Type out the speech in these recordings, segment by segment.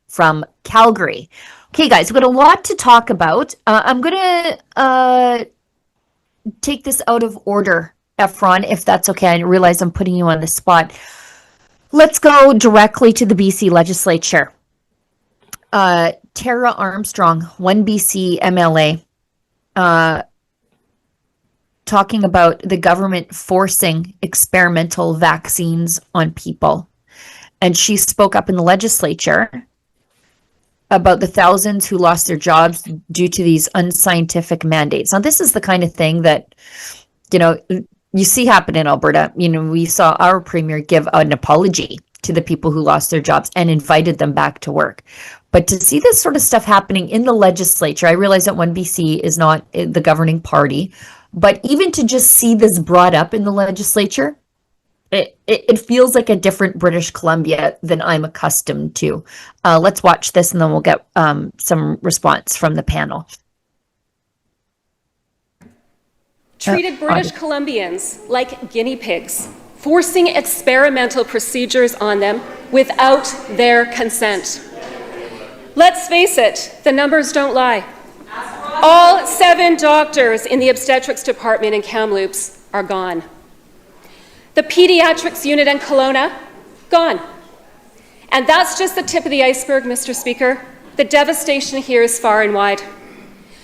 from Calgary. Okay, guys, we've got a lot to talk about. I'm going to take this out of order, Efron, if that's okay. I realize I'm putting you on the spot. Let's go directly to the BC legislature. Tara Armstrong, 1BC MLA, talking about the government forcing experimental vaccines on people. And she spoke up in the legislature about the thousands who lost their jobs due to these unscientific mandates. Now, this is the kind of thing that, you see happen in Alberta. We saw our premier give an apology to the people who lost their jobs and invited them back to work. But to see this sort of stuff happening in the legislature, I realize that 1BC is not the governing party, but even to just see this brought up in the legislature, it feels like a different British Columbia than I'm accustomed to. Let's watch this and then we'll get some response from the panel. Treated British Columbians like guinea pigs, forcing experimental procedures on them without their consent. Let's face it, the numbers don't lie. All 7 doctors in the obstetrics department in Kamloops are gone. The pediatrics unit in Kelowna, gone. And that's just the tip of the iceberg, Mr. Speaker. The devastation here is far and wide.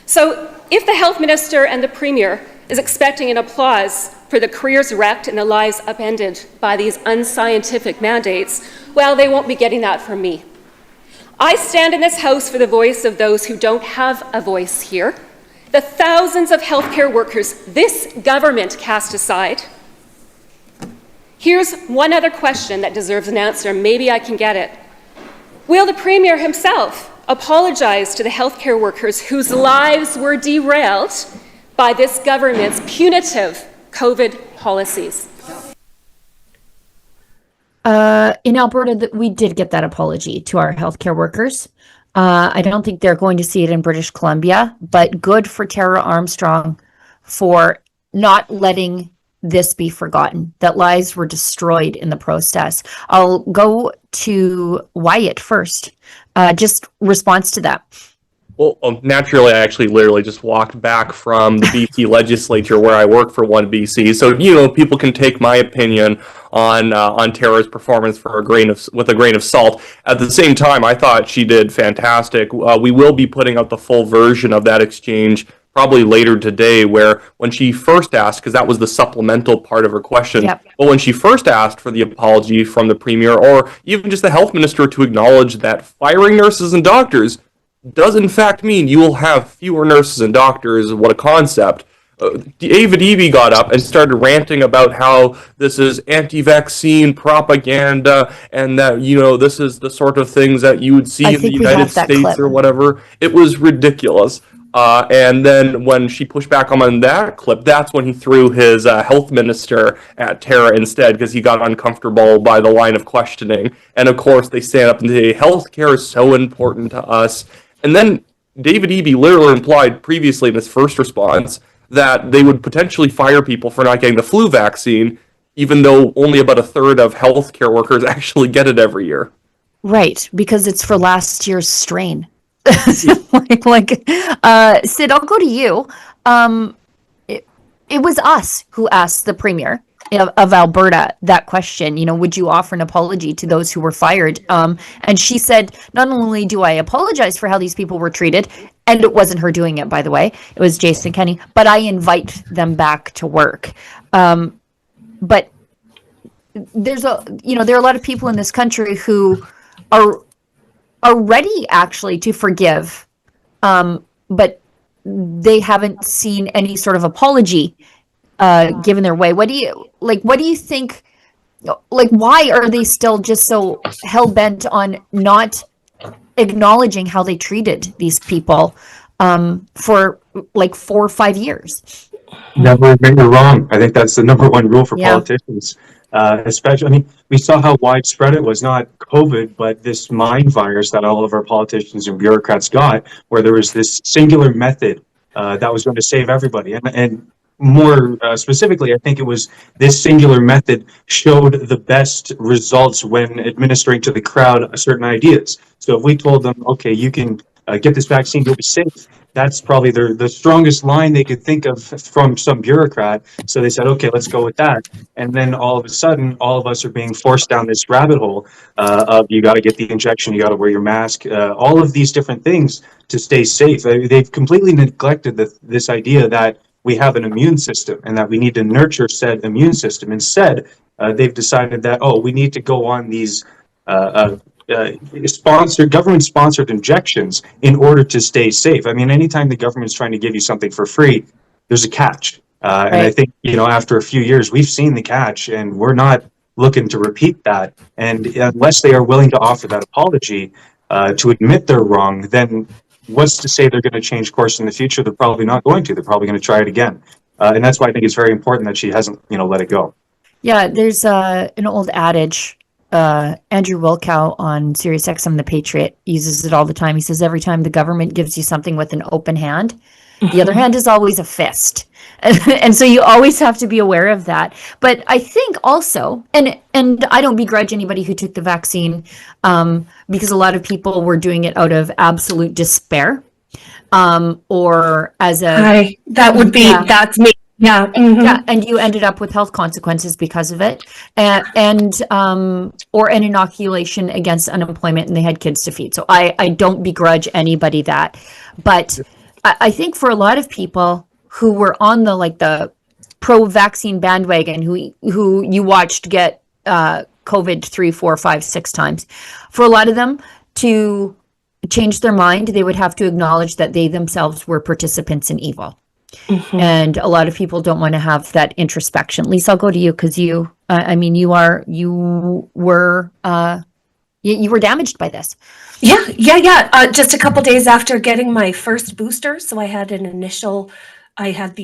So if the health minister and the premier is expecting an applause for the careers wrecked and the lives upended by these unscientific mandates, well, they won't be getting that from me. I stand in this House for the voice of those who don't have a voice here, the thousands of healthcare workers this government cast aside. Here's one other question that deserves an answer. Maybe I can get it. Will the Premier himself apologize to the healthcare workers whose lives were derailed by this government's punitive COVID policies? In Alberta, we did get that apology to our healthcare workers. I don't think they're going to see it in British Columbia, but good for Tara Armstrong for not letting this be forgotten, that lives were destroyed in the process. I'll go to Wyatt first. Just response to that. Well, naturally, I actually literally just walked back from the BC legislature where I work for 1BC. So, people can take my opinion on Tara's performance with a grain of salt. At the same time, I thought she did fantastic. We will be putting out the full version of that exchange probably later today, where when she first asked, because that was the supplemental part of her question, Yep. But when she first asked for the apology from the premier or even just the health minister to acknowledge that firing nurses and doctors does in fact mean you will have fewer nurses and doctors. What a concept. David Eby got up and started ranting about how this is anti-vaccine propaganda and that, this is the sort of things that you would see in the United States clip. or whatever. It was ridiculous. And then when she pushed back on that clip, that's when he threw his health minister at Tara instead, because he got uncomfortable by the line of questioning. And of course, they stand up and say, healthcare is so important to us. And then David Eby literally implied previously in his first response that they would potentially fire people for not getting the flu vaccine, even though only about a third of healthcare workers actually get it every year. Right, because it's for last year's strain. Sid, I'll go to you. It was us who asked the premier of Alberta that question, would you offer an apology to those who were fired? And she said, not only do I apologize for how these people were treated, and it wasn't her doing it, by the way, it was Jason Kenney, but I invite them back to work. But there are a lot of people in this country who are ready actually to forgive, but they haven't seen any sort of apology given their way. What do you think, why are they still just so hell-bent on not acknowledging how they treated these people for 4 or 5 years? Never admit you're wrong. I think that's the number one rule for politicians. Especially, we saw how widespread it was, not COVID, but this mind virus that all of our politicians and bureaucrats got, where there was this singular method that was going to save everybody. And more specifically, I think it was this singular method showed the best results when administering to the crowd certain ideas. So if we told them, okay, you can get this vaccine, you'll be safe. That's probably the strongest line they could think of from some bureaucrat. So they said, okay, let's go with that. And then all of a sudden, all of us are being forced down this rabbit hole of you got to get the injection, you got to wear your mask, all of these different things to stay safe. They've completely neglected this idea that we have an immune system and that we need to nurture said immune system. Instead, they've decided that, oh, we need to go on these government-sponsored injections in order to stay safe. I mean, anytime the government's trying to give you something for free, there's a catch. And I think, after a few years, we've seen the catch, and we're not looking to repeat that. And unless they are willing to offer that apology, to admit they're wrong, then what's to say they're going to change course in the future? They're probably not going to. They're probably going to try it again. And that's why I think it's very important that she hasn't, let it go. Yeah, there's an old adage. Andrew Wilkow on Sirius XM The Patriot uses it all the time. He says every time the government gives you something with an open hand, the other hand is always a fist. And so you always have to be aware of that. But I think also, and I don't begrudge anybody who took the vaccine, because a lot of people were doing it out of absolute despair, or as a... That's me. Yeah. Mm-hmm. Yeah, and you ended up with health consequences because of it, and or an inoculation against unemployment, and they had kids to feed. So I don't begrudge anybody that, but I think for a lot of people who were on the pro-vaccine bandwagon, who you watched get COVID 3, 4, 5, 6 times, for a lot of them to change their mind, they would have to acknowledge that they themselves were participants in evil. Mm-hmm. And a lot of people don't want to have that introspection. Lisa, I'll go to you because you were damaged by this. Yeah. Just a couple days after getting my first booster, so I had the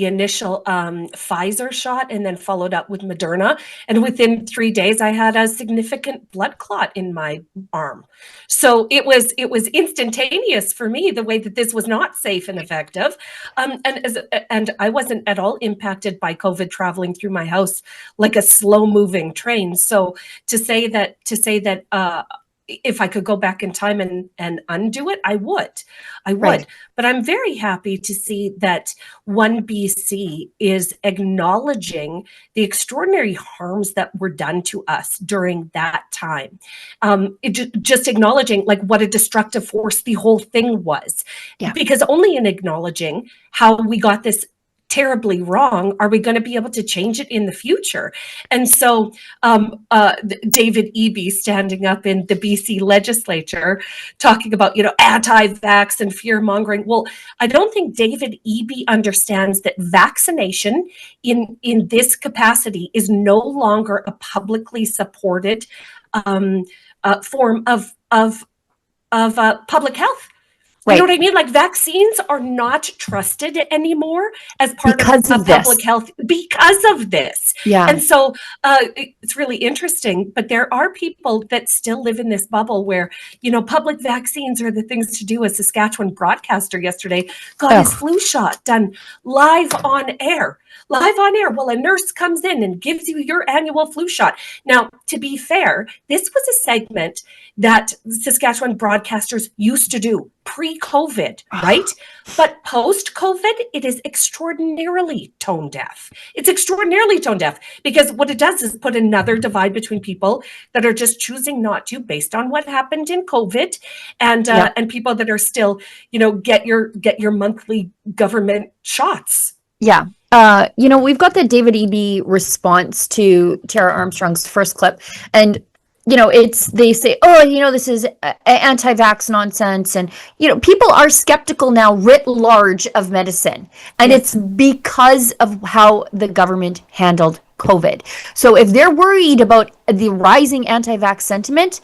initial Pfizer shot and then followed up with Moderna. And within 3 days, I had a significant blood clot in my arm. So it was instantaneous for me, the way that this was not safe and effective. And I wasn't at all impacted by COVID traveling through my house like a slow moving train. So to say that if I could go back in time and undo it, I would. Right. But I'm very happy to see that One BC is acknowledging the extraordinary harms that were done to us during that time. Just acknowledging what a destructive force the whole thing was. Yeah. Because only in acknowledging how we got this terribly wrong are we going to be able to change it in the future. And so David Eby standing up in the BC legislature talking about anti-vax and fear mongering. Well, I don't think David Eby understands that vaccination in this capacity is no longer a publicly supported form of public health. Right. You know what I mean? Vaccines are not trusted anymore as part of public health because of this. Yeah. And so it's really interesting, but there are people that still live in this bubble where, public vaccines are the things to do. A Saskatchewan broadcaster yesterday got his flu shot done live on air. Well, a nurse comes in and gives you your annual flu shot. Now, to be fair, this was a segment that Saskatchewan broadcasters used to do pre-COVID, right? But post-COVID, it is extraordinarily tone deaf. It's extraordinarily tone deaf because what it does is put another divide between people that are just choosing not to based on what happened in COVID and people that are still, get your monthly government shots. Yeah. We've got the David Eby response to Tara Armstrong's first clip, and they say, this is anti-vax nonsense, and people are skeptical now writ large of medicine, and it's because of how the government handled COVID. So if they're worried about the rising anti-vax sentiment,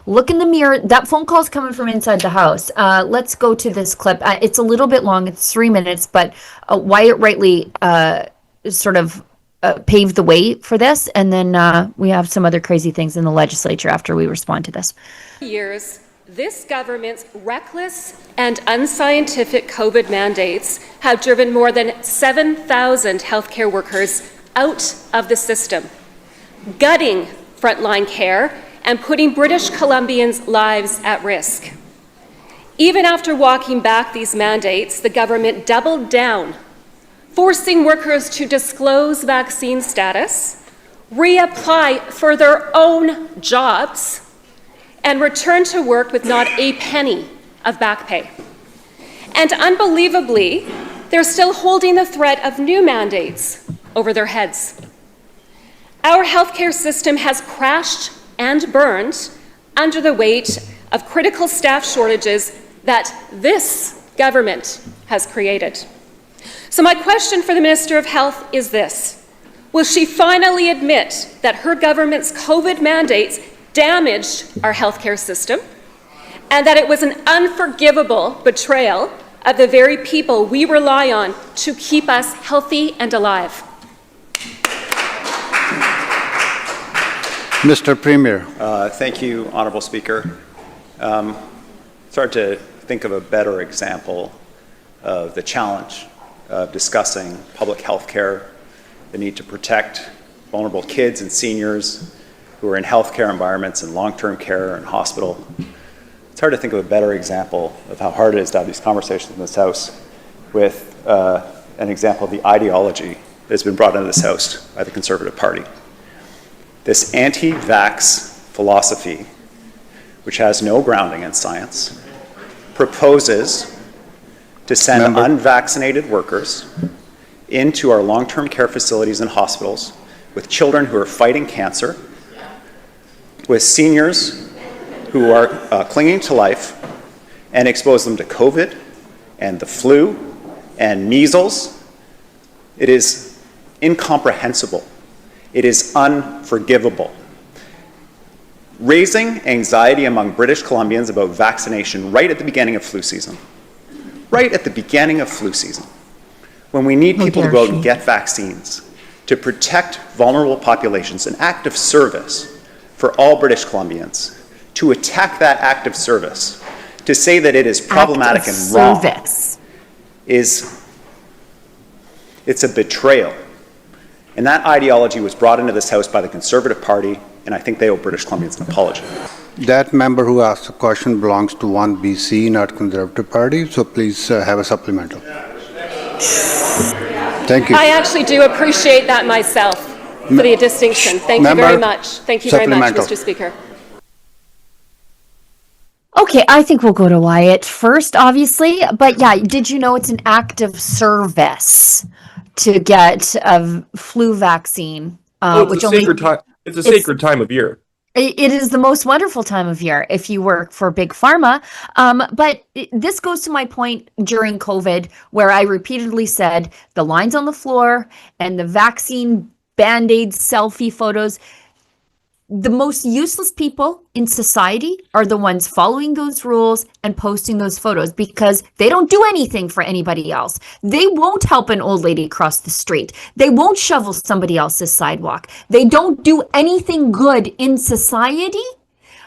look in the mirror. That phone call's coming from inside the house. Let's go to this clip. It's a little bit long. It's 3 minutes, but Wyatt rightly sort of paved the way for this. And then we have some other crazy things in the legislature after we respond to this. Years, this government's reckless and unscientific COVID mandates have driven more than 7,000 healthcare workers out of the system, gutting frontline care and putting British Columbians' lives at risk. Even after walking back these mandates, the government doubled down, forcing workers to disclose vaccine status, reapply for their own jobs, and return to work with not a penny of back pay. And unbelievably, they're still holding the threat of new mandates over their heads. Our healthcare system has crashed and burned under the weight of critical staff shortages that this government has created. So my question for the Minister of Health is this: will she finally admit that her government's COVID mandates damaged our healthcare system and that it was an unforgivable betrayal of the very people we rely on to keep us healthy and alive? Mr. Premier. Thank you, Honourable Speaker. It's hard to think of a better example of the challenge of discussing public health care, the need to protect vulnerable kids and seniors who are in healthcare environments and long-term care and hospital. It's hard to think of a better example of how hard it is to have these conversations in this House with an example of the ideology that has been brought into this House by the Conservative Party. This anti-vax philosophy, which has no grounding in science, proposes to send unvaccinated workers into our long-term care facilities and hospitals with children who are fighting cancer, with seniors who are clinging to life, and expose them to COVID and the flu and measles. It is incomprehensible. It is unforgivable. Raising anxiety among British Columbians about vaccination right at the beginning of flu season. Right at the beginning of flu season, when we need people to go out and get vaccines to protect vulnerable populations, an act of service for all British Columbians, to attack that act of service, to say that it is problematic and wrong, it's a betrayal. And that ideology was brought into this House by the Conservative Party, and I think they owe British Columbians an apology. That member who asked the question belongs to 1BC, not Conservative Party, so please have a supplemental. Thank you. I actually do appreciate that myself, for the distinction. Thank you very much. Thank you very much, Mr. Speaker. Okay, I think we'll go to Wyatt first, obviously. But yeah, did you know it's an act of service to get a flu vaccine? It's a sacred time of year. It is the most wonderful time of year if you work for Big Pharma. But this goes to my point during COVID, where I repeatedly said the lines on the floor and the vaccine Band-Aid selfie photos. The most useless people in society are the ones following those rules and posting those photos because they don't do anything for anybody else. They won't help an old lady cross the street. They won't shovel somebody else's sidewalk. They don't do anything good in society,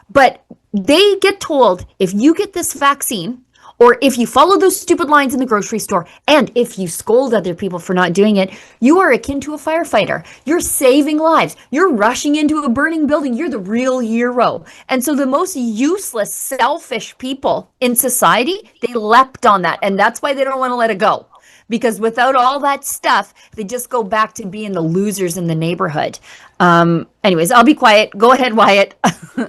but they get told, if you get this vaccine, or if you follow those stupid lines in the grocery store, and if you scold other people for not doing it, you are akin to a firefighter. You're saving lives. You're rushing into a burning building. You're the real hero. And so the most useless, selfish people in society, they leapt on that. And that's why they don't want to let it go. Because without all that stuff, they just go back to being the losers in the neighborhood. Anyways, I'll be quiet. Go ahead, Wyatt.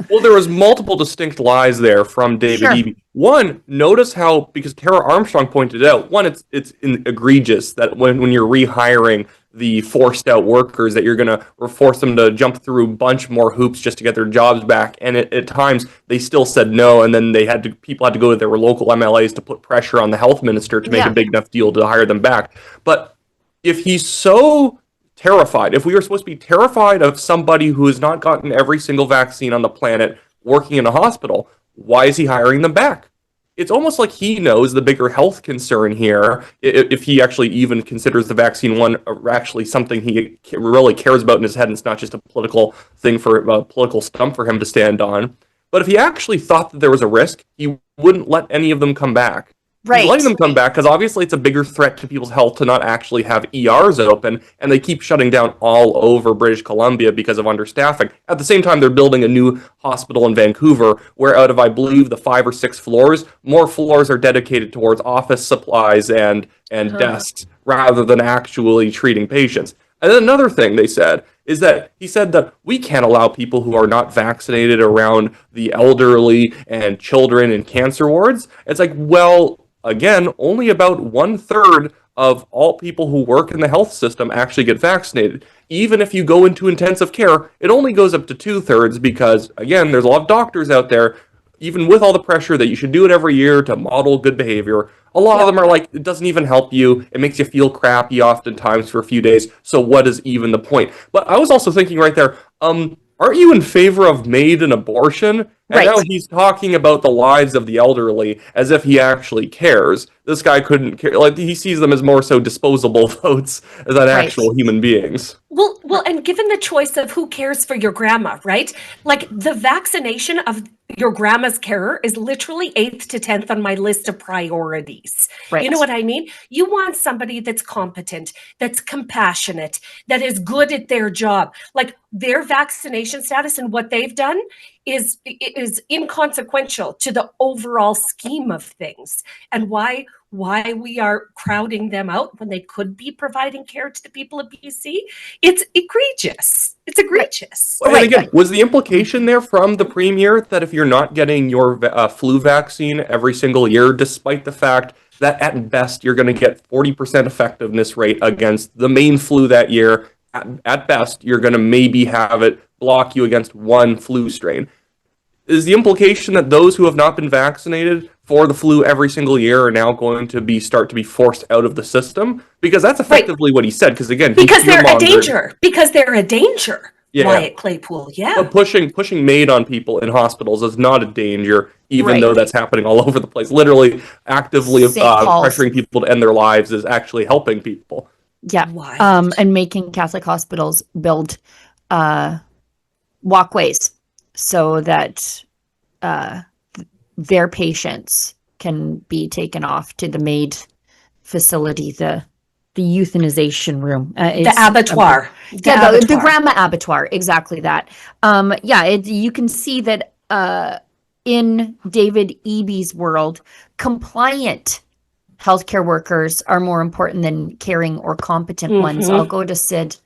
Well, there was multiple distinct lies there from David Eby. One, notice how, because Tara Armstrong pointed out, one, it's egregious that when you're rehiring the forced out workers that you're going to force them to jump through a bunch more hoops just to get their jobs back. And at times they still said no. And then people had to go to their local MLAs to put pressure on the health minister to make a big enough deal to hire them back. But if he's so terrified, if we were supposed to be terrified of somebody who has not gotten every single vaccine on the planet working in a hospital, why is he hiring them back? It's almost like he knows the bigger health concern here, if he actually even considers the vaccine one actually something he really cares about in his head, and it's not just a political thing for a political stump for him to stand on. But if he actually thought that there was a risk, he wouldn't let any of them come back. Right. He's letting them come back because obviously it's a bigger threat to people's health to not actually have ERs open, and they keep shutting down all over British Columbia because of understaffing. At the same time, they're building a new hospital in Vancouver, where out of, I believe, the 5 or 6 floors, more floors are dedicated towards office supplies and desks rather than actually treating patients. And then another thing they said is that he said that we can't allow people who are not vaccinated around the elderly and children in cancer wards. It's like, well, again, only about 1/3 of all people who work in the health system actually get vaccinated. Even if you go into intensive care, it only goes up to 2/3 because, again, there's a lot of doctors out there, even with all the pressure that you should do it every year to model good behavior. A lot of them are like, it doesn't even help you. It makes you feel crappy oftentimes for a few days. So what is even the point? But I was also thinking right there, aren't you in favor of MAID and abortion? And Right. now he's talking about the lives of the elderly as if he actually cares. This guy couldn't care. Like, he sees them as more so disposable votes than actual human beings. Well, and given the choice of who cares for your grandma, right? Like the vaccination of your grandma's carer is literally 8th to 10th on my list of priorities. Right. You know what I mean? You want somebody that's competent, that's compassionate, that is good at their job. Like their vaccination status and what they've done is inconsequential to the overall scheme of things, and why we are crowding them out when they could be providing care to the people of BC. It's egregious. It's egregious. And again, was the implication there from the premier that if you're not getting your flu vaccine every single year, despite the fact that at best you're going to get 40% effectiveness rate against the main flu that year, at best you're going to maybe have it block you against one flu strain? Is the implication that those who have not been vaccinated for the flu every single year are now going to start to be forced out of the system? Because that's effectively what he said. Because again, because they're a danger. Because they're a danger. Yeah. Wyatt Claypool. Yeah. But pushing MAID on people in hospitals is not a danger, even though that's happening all over the place. Literally, actively pressuring people to end their lives is actually helping people. Yeah. And making Catholic hospitals build walkways so that their patients can be taken off to the MAID facility, the euthanization room. The abattoir. The grandma abattoir, exactly that. You can see that in David Eby's world, compliant healthcare workers are more important than caring or competent ones. I'll go to Sid.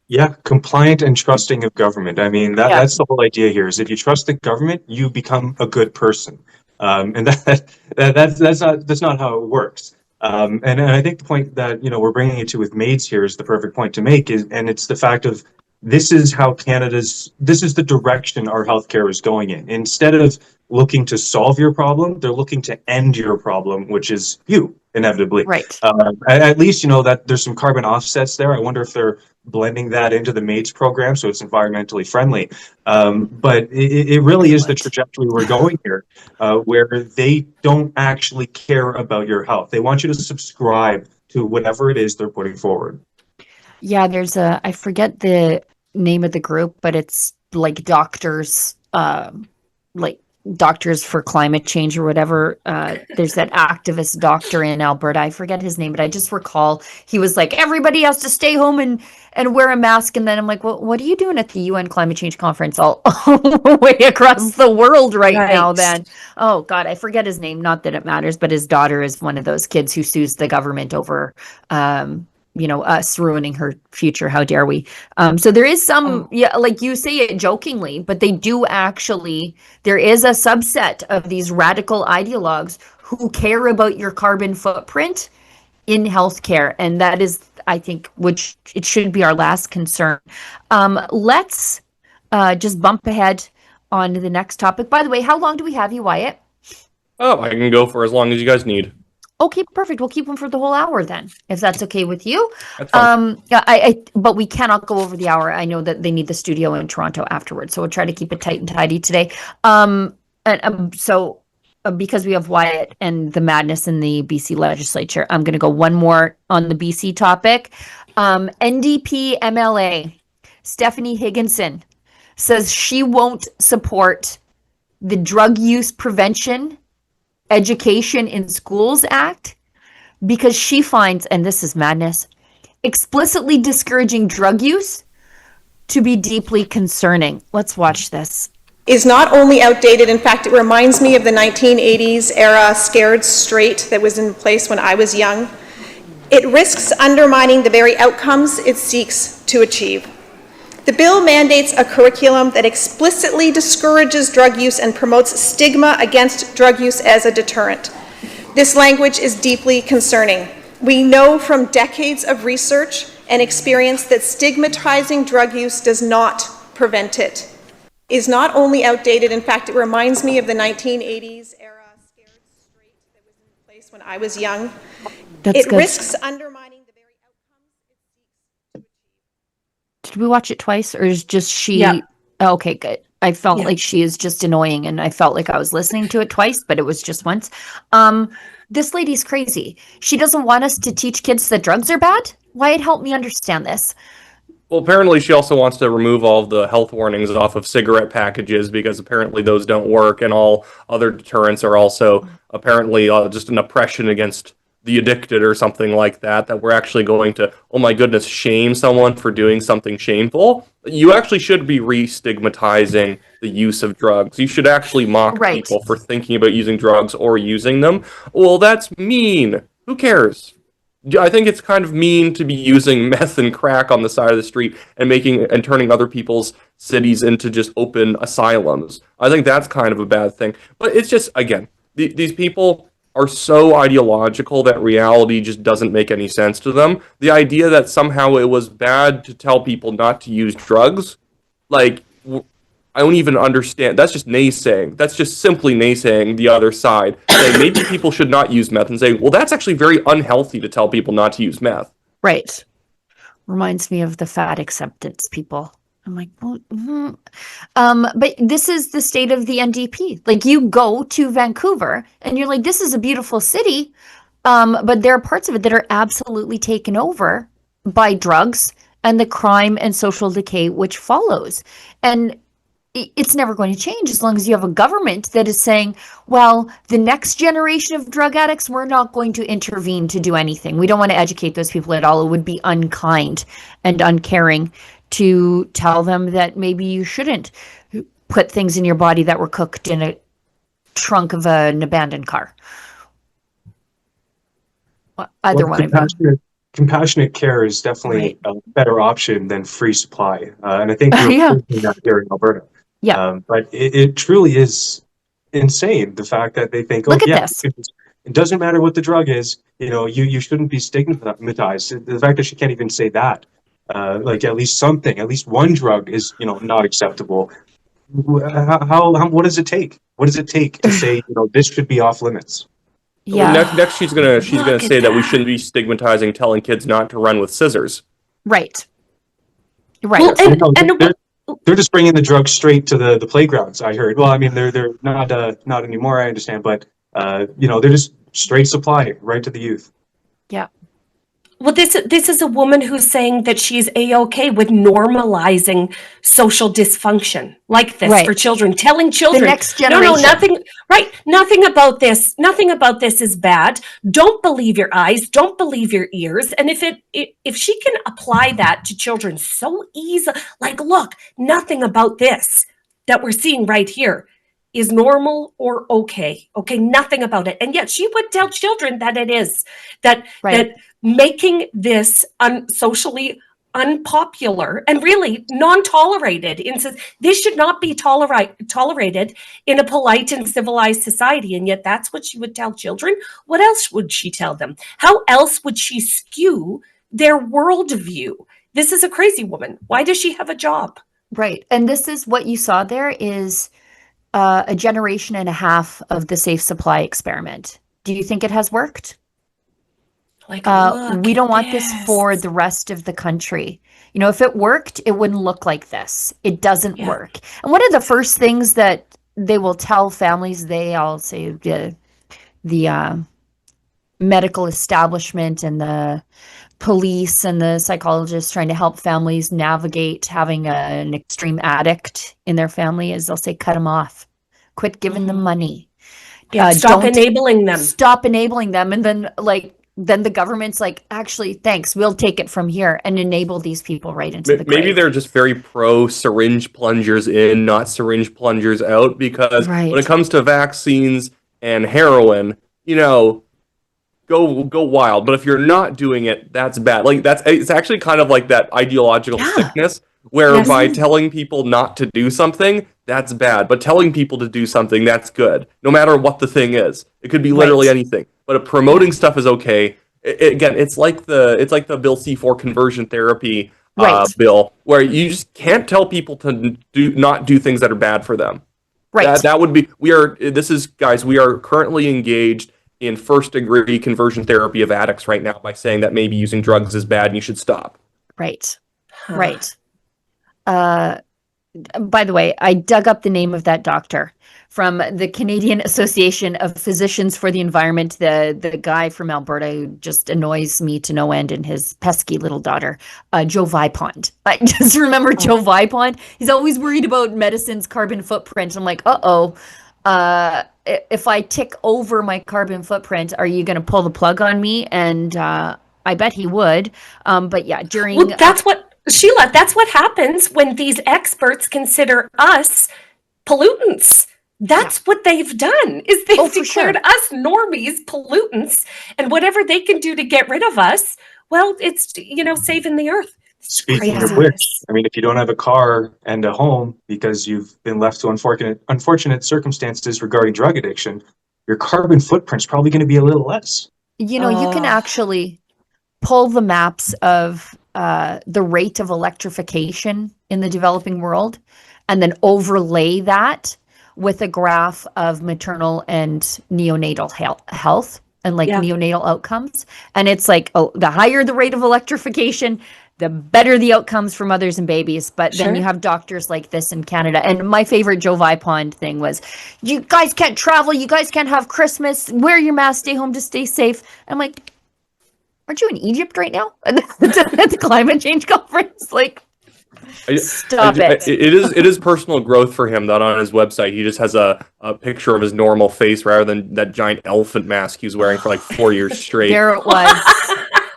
Yeah, compliant and trusting of government. I mean, that's the whole idea here, is if you trust the government, you become a good person. And that's not how it works. And I think the point that, we're bringing it to with MAIDs here is the perfect point to make, and it's the fact of this is the direction our healthcare is going in. Instead of looking to solve your problem, they're looking to end your problem, which is you, inevitably. Right. At least, that there's some carbon offsets there. I wonder if they're blending that into the MAIDs program so it's environmentally friendly. But it really is the trajectory we're going here, where they don't actually care about your health. They want you to subscribe to whatever it is they're putting forward. Yeah, there's I forget the name of the group, but it's like doctors, Doctors for Climate Change or whatever. There's that activist doctor in Alberta. I forget his name, but I just recall he was like, everybody has to stay home and wear a mask. And then I'm like, well, what are you doing at the UN Climate Change Conference all the way across the world right now then? Oh, God, I forget his name. Not that it matters, but his daughter is one of those kids who sues the government over us ruining her future. How dare we? So there is some, like you say it jokingly, but they do actually, there is a subset of these radical ideologues who care about your carbon footprint in healthcare. And that is, I think, which it should be our last concern. Let's just bump ahead on to the next topic. By the way, how long do we have you, Wyatt? Oh, I can go for as long as you guys need. Okay, perfect. We'll keep them for the whole hour then, if that's okay with you. That's fine. But we cannot go over the hour. I know that they need the studio in Toronto afterwards, so we'll try to keep it tight and tidy today. Because we have Wyatt and the madness in the BC legislature, I'm going to go one more on the BC topic. NDP MLA Stephanie Higginson says she won't support the Drug Use Prevention Education in Schools Act because she finds, and this is madness, explicitly discouraging drug use to be deeply concerning. Let's watch this. Is not only outdated, in fact, it reminds me of the 1980s era scared straight that was in place when I was young. It risks undermining the very outcomes it seeks to achieve. The bill mandates a curriculum that explicitly discourages drug use and promotes stigma against drug use as a deterrent. This language is deeply concerning. We know from decades of research and experience that stigmatizing drug use does not prevent it. Is not only outdated, in fact, it reminds me of the 1980s era scared straight that was in place when I was young. It risks undermining the very outcomes it seeks to achieve. Did we watch it twice, or is just she? Yeah. Oh, okay, good. I felt like she is just annoying, and I felt like I was listening to it twice, but it was just once. This lady's crazy. She doesn't want us to teach kids that drugs are bad. Wyatt, help me understand this. Well, apparently she also wants to remove all of the health warnings off of cigarette packages because apparently those don't work, and all other deterrents are also apparently just an oppression against the addicted or something like that, that we're actually going to, oh my goodness, shame someone for doing something shameful. You actually should be re-stigmatizing the use of drugs. You should actually mock people for thinking about using drugs or using them. Well, that's mean. Who cares? I think it's kind of mean to be using meth and crack on the side of the street and turning other people's cities into just open asylums. I think that's kind of a bad thing. But it's just, again, these people are so ideological that reality just doesn't make any sense to them. The idea that somehow it was bad to tell people not to use drugs, like, I don't even understand. That's just naysaying. That's just simply naysaying the other side. Saying maybe people should not use meth, and saying, well, that's actually very unhealthy to tell people not to use meth. Right. Reminds me of the fat acceptance people. I'm like, well, but this is the state of the NDP. Like, you go to Vancouver and you're like, this is a beautiful city. But there are parts of it that are absolutely taken over by drugs and the crime and social decay which follows. And it's never going to change as long as you have a government that is saying, well, the next generation of drug addicts, we're not going to intervene to do anything. We don't want to educate those people at all. It would be unkind and uncaring to tell them that maybe you shouldn't put things in your body that were cooked in a trunk of an abandoned car. Either one of you. Compassionate care is definitely a better option than free supply. And I think we're pushing that here in Alberta. Yeah. But it truly is insane, the fact that they think, look at this. It doesn't matter what the drug is, you shouldn't be stigmatized. The fact that she can't even say that, like at least one drug is, not acceptable. What does it take? What does it take to say, this should be off limits? Yeah. Well, next she's gonna say that we shouldn't be stigmatizing telling kids not to run with scissors. Right. Well, they're just bringing the drugs straight to the playgrounds. I heard. Well, I mean, they're not anymore. I understand, but they're just straight supply right to the youth. Yeah. Well, this is a woman who's saying that she's A-okay with normalizing social dysfunction like this for children, telling children, the next generation. No, nothing, nothing about this is bad. Don't believe your eyes, don't believe your ears. And if she can apply that to children so easy, like, look, nothing about this that we're seeing right here is normal or okay, nothing about it. And yet she would tell children that it is, that making this socially unpopular and really non-tolerated. This should not be tolerated in a polite and civilized society. And yet that's what she would tell children. What else would she tell them? How else would she skew their worldview? This is a crazy woman. Why does she have a job? Right. And this is what you saw there is a generation and a half of the safe supply experiment. Do you think it has worked? Like, we don't want this for the rest of the country. If it worked, it wouldn't look like this. It doesn't work. And one of the first things that they will tell families, I'll say the medical establishment and the police and the psychologists trying to help families navigate having an extreme addict in their family is they'll say, cut them off. Quit giving them money. Yeah, stop Don't enabling them. Stop enabling them. And then the government's like, actually, thanks, we'll take it from here and enable these people right into the grave. Maybe they're just very pro syringe plungers in, not syringe plungers out, because when it comes to vaccines and heroin, go wild. But if you're not doing it, that's bad. It's actually kind of like that ideological sickness, where by telling people not to do something, that's bad. But telling people to do something, that's good. No matter what the thing is. It could be literally anything. But promoting stuff is okay. Again, it's like the Bill C4 conversion therapy bill, where you just can't tell people to not do things that are bad for them. Right. That would be, we are currently engaged in first-degree conversion therapy of addicts right now by saying that maybe using drugs is bad and you should stop. Right. Right. By the way, I dug up the name of that doctor from the Canadian Association of Physicians for the Environment, the guy from Alberta who just annoys me to no end, and his pesky little daughter, Joe Vipond. I just remember Joe Vipond. He's always worried about medicine's carbon footprint. I'm like, if I tick over my carbon footprint, are you going to pull the plug on me? And I bet he would. But yeah, during... Well, Sheila, that's what happens when these experts consider us pollutants. That's what they've done, is they've declared us normies pollutants, and whatever they can do to get rid of us, well, it's, saving the earth. Speaking of which, if you don't have a car and a home because you've been left to unfortunate circumstances regarding drug addiction, your carbon footprint's probably going to be a little less. You can actually pull the maps of the rate of electrification in the developing world and then overlay that with a graph of maternal and neonatal health and neonatal outcomes. And it's like, the higher the rate of electrification, the better the outcomes for mothers and babies. But then you have doctors like this in Canada. And my favorite Joe Vipond thing was, you guys can't travel, you guys can't have Christmas, wear your mask, stay home to stay safe. I'm like, aren't you in Egypt right now at the climate change conference? Stop it. It is personal growth for him that on his website he just has a picture of his normal face rather than that giant elephant mask he was wearing for 4 years straight. There it was.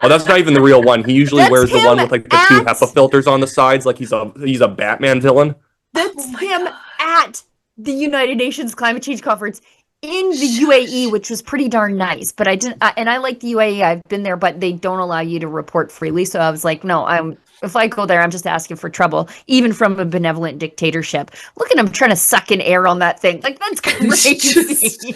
Oh, that's not even the real one. He usually wears the one with the two HEPA filters on the sides, like he's a Batman villain. That's him at the United Nations Climate Change Conference in the UAE, which was pretty darn nice. But I didn't, and I like the UAE. I've been there, but they don't allow you to report freely. So I was like, no, if I go there, I'm just asking for trouble, even from a benevolent dictatorship. Look at him trying to suck in air on that thing. That's crazy.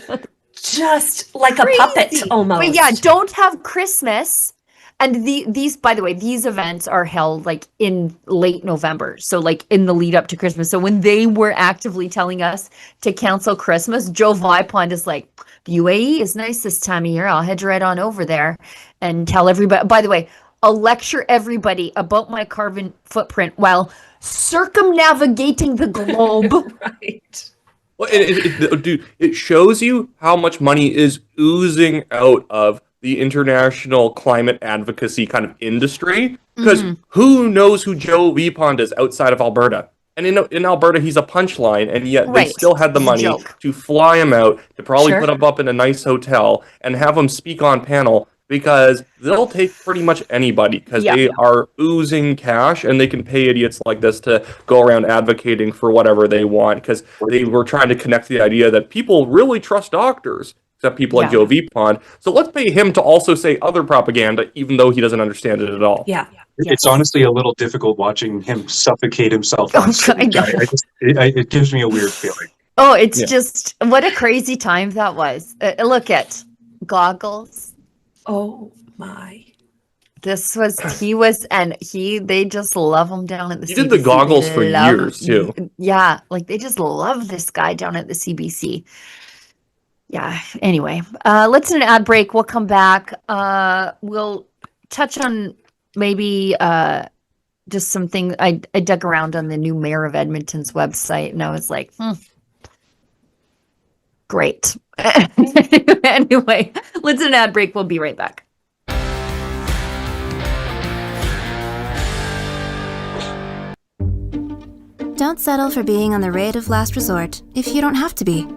just like a puppet almost. But yeah, don't have Christmas. And these, by the way, these events are held in late November. So in the lead up to Christmas. So when they were actively telling us to cancel Christmas, Joe Vipond is like, the UAE is nice this time of year. I'll head right on over there and tell everybody. By the way, I'll lecture everybody about my carbon footprint while circumnavigating the globe. Right. Well, it shows you how much money is oozing out of the international climate advocacy kind of industry, because who knows who Joe Vipond is outside of Alberta? And in Alberta, he's a punchline, and yet they still had the money to fly him out, to probably put him up in a nice hotel and have him speak on panel, because they'll take pretty much anybody, because they are oozing cash, and they can pay idiots like this to go around advocating for whatever they want, because they were trying to connect the idea that people really trust doctors. Except people like Joe Vipond. So let's pay him to also say other propaganda, even though he doesn't understand it at all. Yeah. It's honestly a little difficult watching him suffocate himself on stage. It gives me a weird feeling. Oh, it's just, what a crazy time that was. Look at goggles. Oh my. They just love him down at the CBC. He did the goggles for years too. Yeah, they just love this guy down at the CBC. Yeah, anyway, let's do an ad break. We'll come back. We'll touch on maybe just something. I dug around on the new mayor of Edmonton's website, and I was like, great. Anyway, let's do an ad break. We'll be right back. Don't settle for being on the rate of last resort if you don't have to be.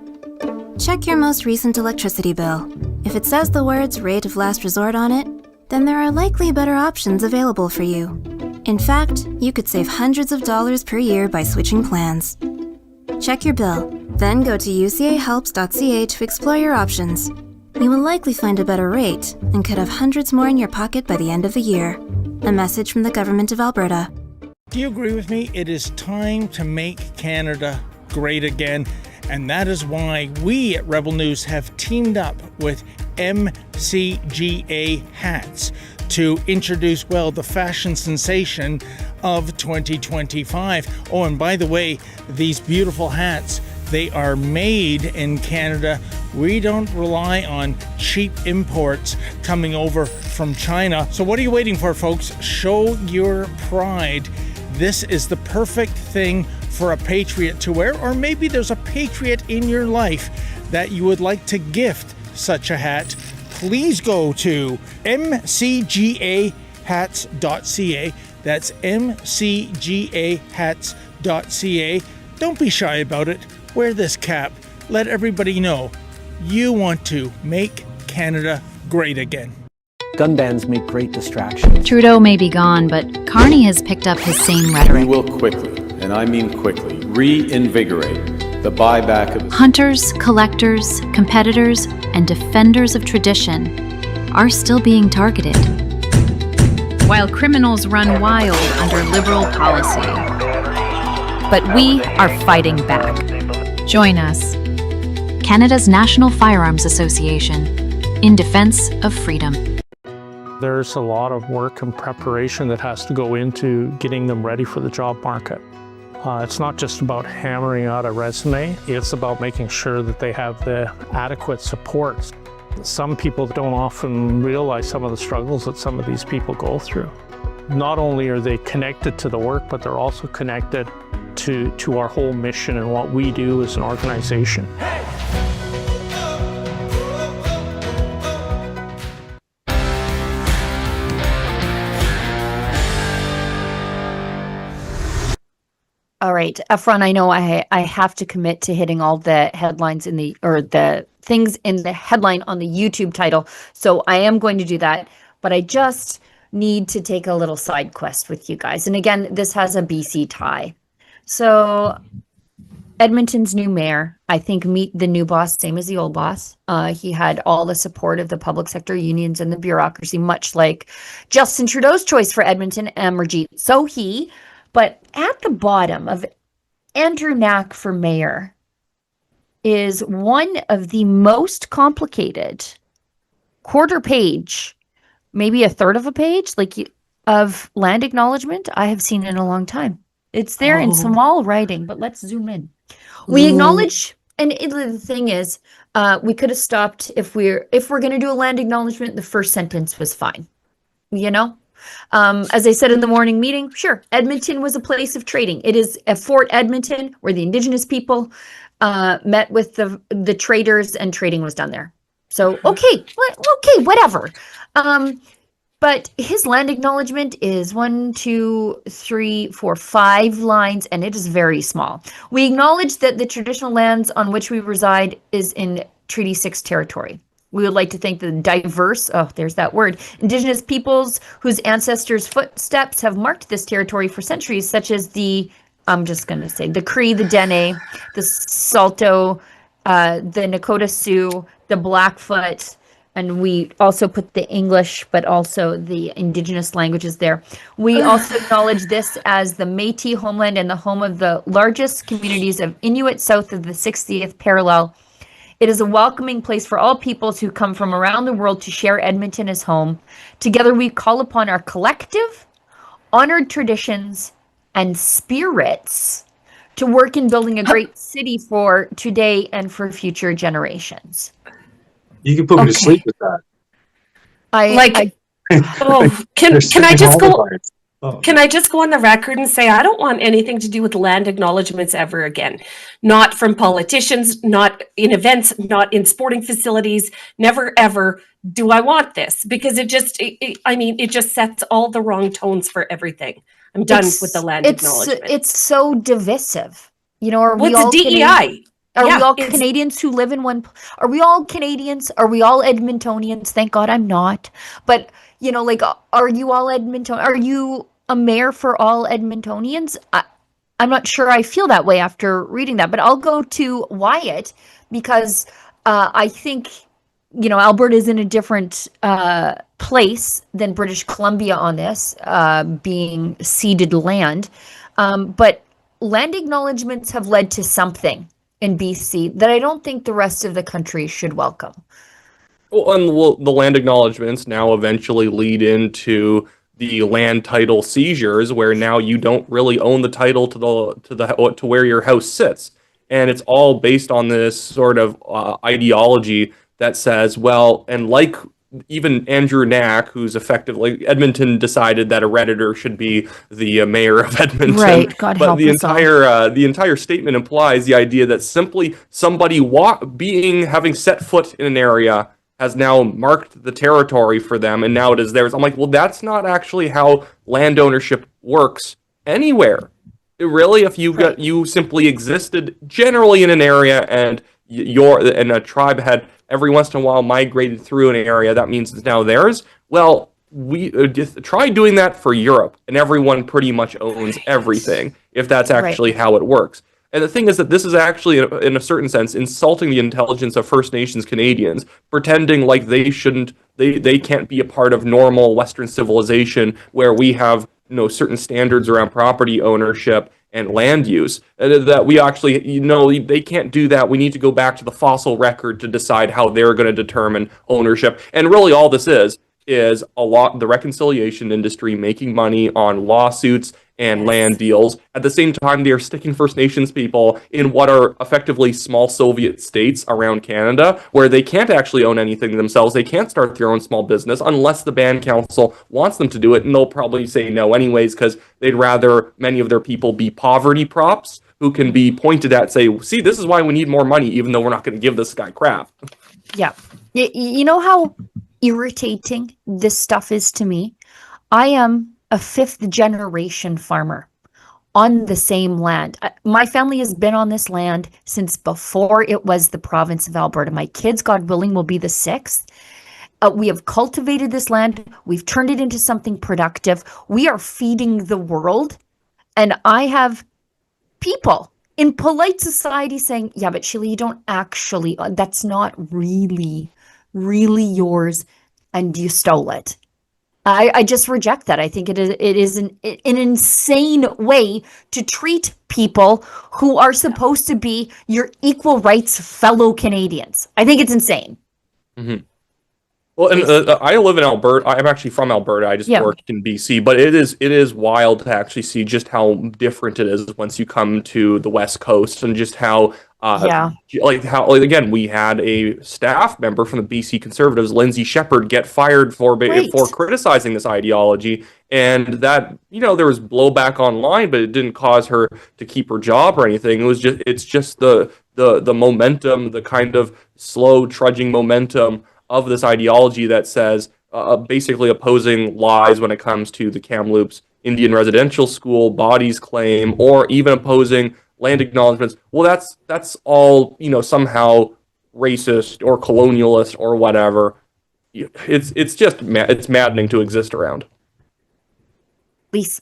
Check your most recent electricity bill. If it says the words rate of last resort on it, then there are likely better options available for you. In fact, you could save hundreds of dollars per year by switching plans. Check your bill, then go to ucahelps.ca to explore your options. You will likely find a better rate and could have hundreds more in your pocket by the end of the year. A message from the Government of Alberta. Do you agree with me? It is time to make Canada great again. And that is why we at Rebel News have teamed up with MCGA hats to introduce, well, the fashion sensation of 2025. Oh, and by the way, these beautiful hats, they are made in Canada. We don't rely on cheap imports coming over from China. So what are you waiting for, folks? Show your pride. This is the perfect thing for a patriot to wear, or maybe there's a patriot in your life that you would like to gift such a hat. Please go to mcgahats.ca. That's mcgahats.ca. Don't be shy about it. Wear this cap. Let everybody know you want to make Canada great again. Gun bans make great distractions. Trudeau may be gone, but Carney has picked up his same rhetoric. We will quickly, and I mean quickly, reinvigorate the buyback of Hunters, collectors, competitors, and defenders of tradition are still being targeted, while criminals run wild under Liberal policy. But we are fighting back. Join us, Canada's National Firearms Association, in defense of freedom. There's a lot of work and preparation that has to go into getting them ready for the job market. It's not just about hammering out a resume, it's about making sure that they have the adequate supports. Some people don't often realize some of the struggles that some of these people go through. Not only are they connected to the work, but they're also connected to our whole mission and what we do as an organization. All right, Efron, I know I have to commit to hitting all the headlines the things in the headline on the YouTube title. So I am going to do that, but I just need to take a little side quest with you guys. And again, this has a BC tie. So Edmonton's new mayor, I think, meet the new boss, same as the old boss. He had all the support of the public sector unions and the bureaucracy, much like Justin Trudeau's choice for Edmonton, Amarjeet Sohi. But at the bottom of Andrew Knack for mayor is one of the most complicated quarter page, maybe a third of a page, of land acknowledgement I have seen in a long time. It's there in small writing, but let's zoom in. We acknowledge, and the thing is, we could have stopped if we're going to do a land acknowledgement. The first sentence was fine, you know. As I said in the morning meeting, sure, Edmonton was a place of trading. It is a Fort Edmonton where the Indigenous people met with the traders, and trading was done there. So okay, whatever. But his land acknowledgement is 1, 2, 3, 4, 5 lines, and it is very small. We acknowledge that the traditional lands on which we reside is in Treaty 6 territory. We would like to thank the diverse, there's that word, Indigenous peoples whose ancestors' footsteps have marked this territory for centuries, such as the Cree, the Dene, the Saulteaux, the Nakota Sioux, the Blackfoot, and we also put the English, but also the Indigenous languages there. We also acknowledge this as the Métis homeland and the home of the largest communities of Inuit south of the 60th parallel. It is a welcoming place for all peoples who come from around the world to share Edmonton as home. Together we call upon our collective, honored traditions, and spirits to work in building a great city for today and for future generations. You can put me to sleep with that. Can I just go? Can I just go on the record and say I don't want anything to do with land acknowledgements ever again? Not from politicians, not in events, not in sporting facilities. Never ever do I want this, because it just sets all the wrong tones for everything. I'm done with the land acknowledgement. It's so divisive. Are What's we all DEI? Are we all Canadians who live in one? Are we all Canadians? Are we all Edmontonians? Thank God I'm not. But, are you all Edmonton? Are you a mayor for all Edmontonians? I'm not sure I feel that way after reading that, but I'll go to Wyatt because I think, Alberta is in a different place than British Columbia on this, being ceded land. But land acknowledgements have led to something in BC that I don't think the rest of the country should welcome. Well, and the land acknowledgements now eventually lead into the land title seizures, where now you don't really own the title to where your house sits, and it's all based on this sort of ideology that says, well, and like even Andrew Knack, who's effectively Edmonton decided that a Redditor should be the mayor of Edmonton. Right, God but help the us all. the entire statement implies the idea that simply somebody having set foot in an area has now marked the territory for them, and now it is theirs. I'm like, well, that's not actually how land ownership works anywhere. Really, if you simply existed generally in an area, and a tribe had every once in a while migrated through an area, that means it's now theirs. Well, we just try doing that for Europe, and everyone pretty much owns everything, if that's actually how it works. And the thing is that this is actually, in a certain sense, insulting the intelligence of First Nations Canadians, pretending like they can't be a part of normal Western civilization where we have certain standards around property ownership and land use. That we actually, they can't do that. We need to go back to the fossil record to decide how they're going to determine ownership. And really all this is the reconciliation industry making money on lawsuits and land deals. At the same time, they are sticking First Nations people in what are effectively small Soviet states around Canada, where they can't actually own anything themselves. They can't start their own small business unless the Band Council wants them to do it, and they'll probably say no anyways, because they'd rather many of their people be poverty props who can be pointed at, say, see, this is why we need more money, even though we're not going to give this guy crap. Yeah. You know how irritating this stuff is to me? I am a fifth generation farmer on the same land. My family has been on this land since before it was the province of Alberta. My kids, God willing, will be the sixth. We have cultivated this land. We've turned it into something productive. We are feeding the world. And I have people in polite society saying, yeah, but Sheila, you don't actually, that's not really yours, and you stole it. I just reject that. I think it is an insane way to treat people who are supposed to be your equal rights fellow Canadians. I think it's insane. Mm-hmm. Well, and I live in Alberta. I'm actually from Alberta. I just worked in BC, but it is wild to actually see just how different it is once you come to the West Coast, and just how again, we had a staff member from the BC Conservatives, Lindsay Shepherd, get fired for criticizing this ideology, and that there was blowback online, but it didn't cause her to keep her job or anything. It's just the momentum, the kind of slow trudging momentum of this ideology that says basically opposing lies when it comes to the Kamloops Indian Residential School, Bodies claim, or even opposing land acknowledgements. Well, that's all somehow racist or colonialist or whatever. It's maddening to exist around. Please.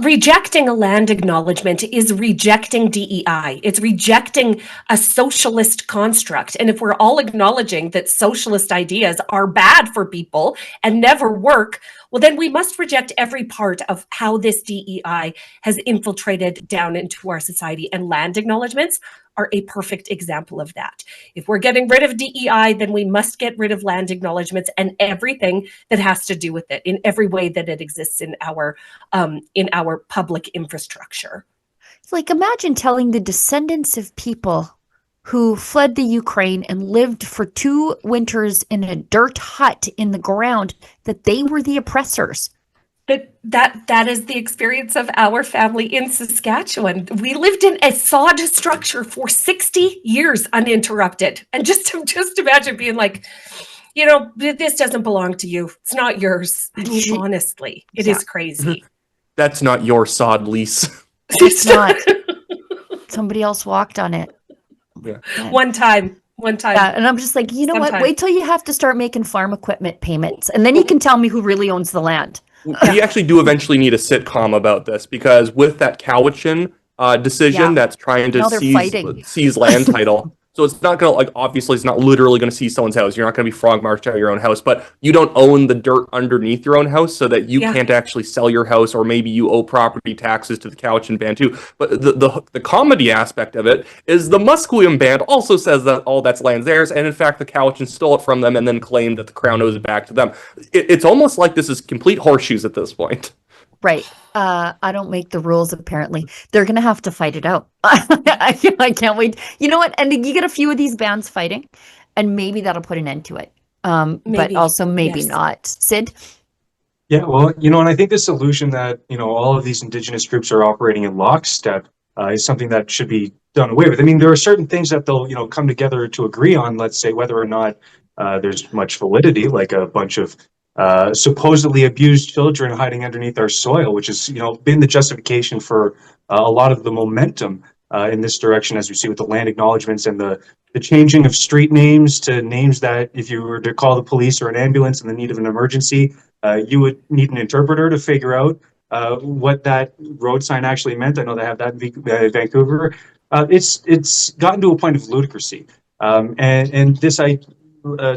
Rejecting a land acknowledgement is rejecting DEI. It's rejecting a socialist construct. And if we're all acknowledging that socialist ideas are bad for people and never work, well, then we must reject every part of how this DEI has infiltrated down into our society. And land acknowledgements are a perfect example of that. If we're getting rid of DEI, then we must get rid of land acknowledgements and everything that has to do with it in every way that it exists in our public infrastructure. It's like, imagine telling the descendants of people who fled the Ukraine and lived for 2 winters in a dirt hut in the ground that they were the oppressors. That is the experience of our family in Saskatchewan. We lived in a sod structure for 60 years uninterrupted. And just imagine being like, this doesn't belong to you. It's not yours. I mean, honestly, it is crazy. that's not your sod lease. It's not. Somebody else walked on it. Yeah. One time. Yeah, and I'm just like, you know what? Sometime. Wait till you have to start making farm equipment payments, and then you can tell me who really owns the land. We actually do eventually need a sitcom about this, because with that Cowichan decision that's trying to Now they're fighting. seize land title. So it's not going to, like, obviously it's not literally going to seize someone's house. You're not going to be frog marched out of your own house, but you don't own the dirt underneath your own house, so that you can't actually sell your house, or maybe you owe property taxes to the Cowichan band too. But the comedy aspect of it is the Musqueam band also says that all that's land's theirs, and in fact the Cowichan stole it from them and then claimed that the crown owes it back to them. It's almost like this is complete horseshoes at this point. Right. I don't make the rules, apparently. They're going to have to fight it out. I can't wait. You know what? And you get a few of these bands fighting, and maybe that'll put an end to it. But also maybe not. Sid? Yeah, well, and I think the solution that, all of these Indigenous groups are operating in lockstep is something that should be done away with. I mean, there are certain things that they'll, come together to agree on, let's say, whether or not there's much validity, like a bunch of supposedly abused children hiding underneath our soil, which has, been the justification for a lot of the momentum in this direction, as we see with the land acknowledgements and the changing of street names to names that, if you were to call the police or an ambulance in the need of an emergency, you would need an interpreter to figure out what that road sign actually meant. I know they have that in Vancouver. It's gotten to a point of ludicrousy, and this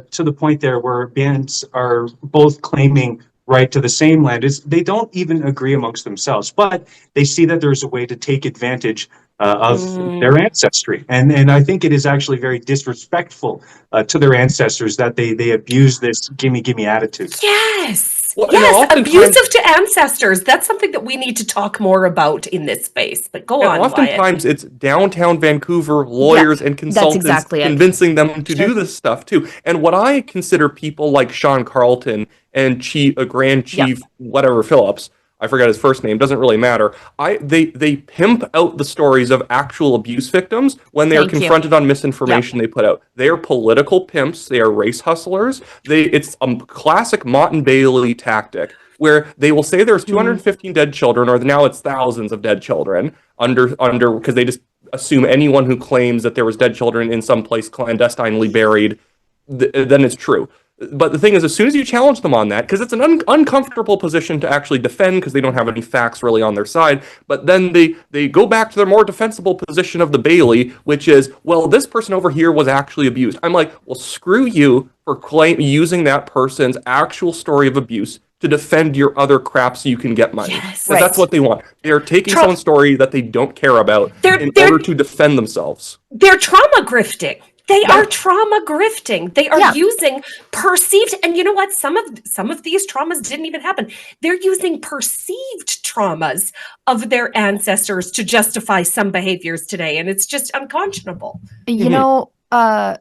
to the point there where bands are both claiming right to the same land, is they don't even agree amongst themselves, but they see that there's a way to take advantage of their ancestry. And I think it is actually very disrespectful to their ancestors that they abuse this gimme attitude. Yes. Well, yes, abusive to ancestors. That's something that we need to talk more about in this space. But go on, oftentimes Wyatt. it's downtown Vancouver lawyers and consultants convincing them to do this stuff too. And what I consider people like Sean Carlton and Grand Chief whatever Phillips, I forgot his first name, doesn't really matter. They pimp out the stories of actual abuse victims when they are confronted on misinformation they put out. They are political pimps. They are race hustlers. It's a classic Mott and Bailey tactic, where they will say there's 215 dead children, or now it's thousands of dead children under because they just assume anyone who claims that there was dead children in some place clandestinely buried, then it's true. But the thing is, as soon as you challenge them on that, because it's an uncomfortable position to actually defend, because they don't have any facts really on their side, but then they go back to their more defensible position of the Bailey, which is, well, this person over here was actually abused. I'm like, well, screw you for using that person's actual story of abuse to defend your other crap so you can get money. Yes, That's what they want. They're taking someone's story that they don't care about in order to defend themselves. They're trauma grifting. They are trauma grifting. They are using perceived, and you know what? Some of these traumas didn't even happen. They're using perceived traumas of their ancestors to justify some behaviors today, and it's just unconscionable. You know, the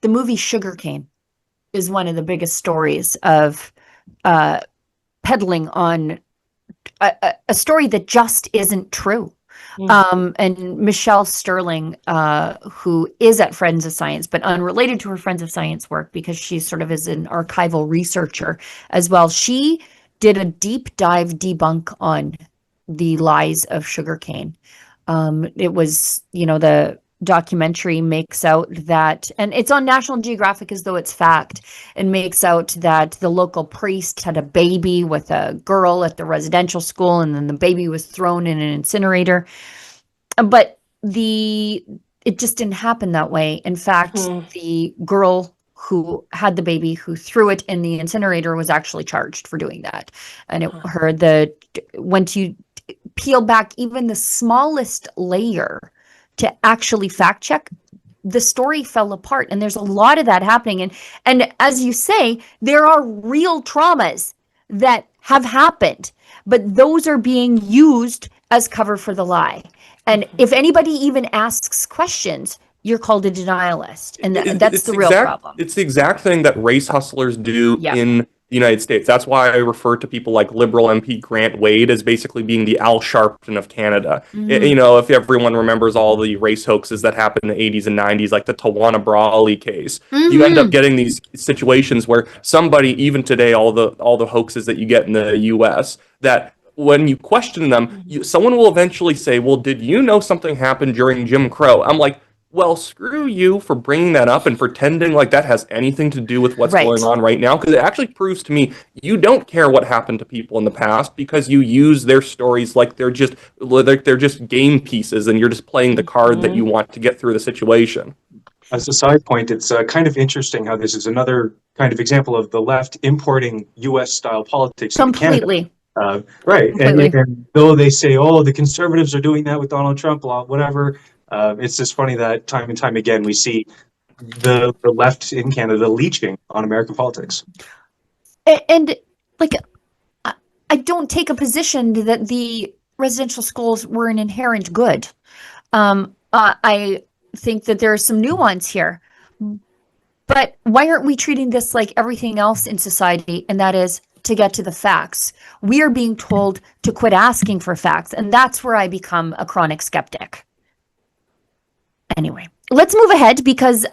movie Sugarcane is one of the biggest stories of peddling on a story that just isn't true. And Michelle Sterling, who is at Friends of Science, but unrelated to her Friends of Science work, because she sort of is an archival researcher as well. She did a deep dive debunk on the lies of sugarcane. It was, the documentary makes out that, and it's on National Geographic as though it's fact, and makes out that the local priest had a baby with a girl at the residential school, and then the baby was thrown in an incinerator. But it just didn't happen that way. In fact, the girl who had the baby, who threw it in the incinerator, was actually charged for doing that. And once you peel back even the smallest layer to actually fact check, the story fell apart. And there's a lot of that happening. And as you say, there are real traumas that have happened, but those are being used as cover for the lie. And if anybody even asks questions, you're called a denialist. And that's the real problem. It's the exact thing that race hustlers do in the United States. That's why I refer to people like Liberal MP Grant Wade as basically being the Al Sharpton of Canada. If everyone remembers all the race hoaxes that happened in the 80s and 90s, like the Tawana Brawley case, you end up getting these situations where somebody, even today, all the hoaxes that you get in the US, that when you question them, someone will eventually say, well, did you know something happened during Jim Crow? I'm like, well, screw you for bringing that up and pretending like that has anything to do with what's going on right now, because it actually proves to me you don't care what happened to people in the past because you use their stories like they're just game pieces and you're just playing the card that you want to get through the situation. As a side point, it's kind of interesting how this is another kind of example of the left importing U.S.-style politics into Canada. Right. And though they say, oh, the conservatives are doing that with Donald Trump, blah, whatever, it's just funny that time and time again we see the left in Canada leeching on American politics. And like, I don't take a position that the residential schools were an inherent good. I think that there's some nuance here. But why aren't we treating this like everything else in society? And that is to get to the facts. We are being told to quit asking for facts. And that's where I become a chronic skeptic. Anyway, let's move ahead because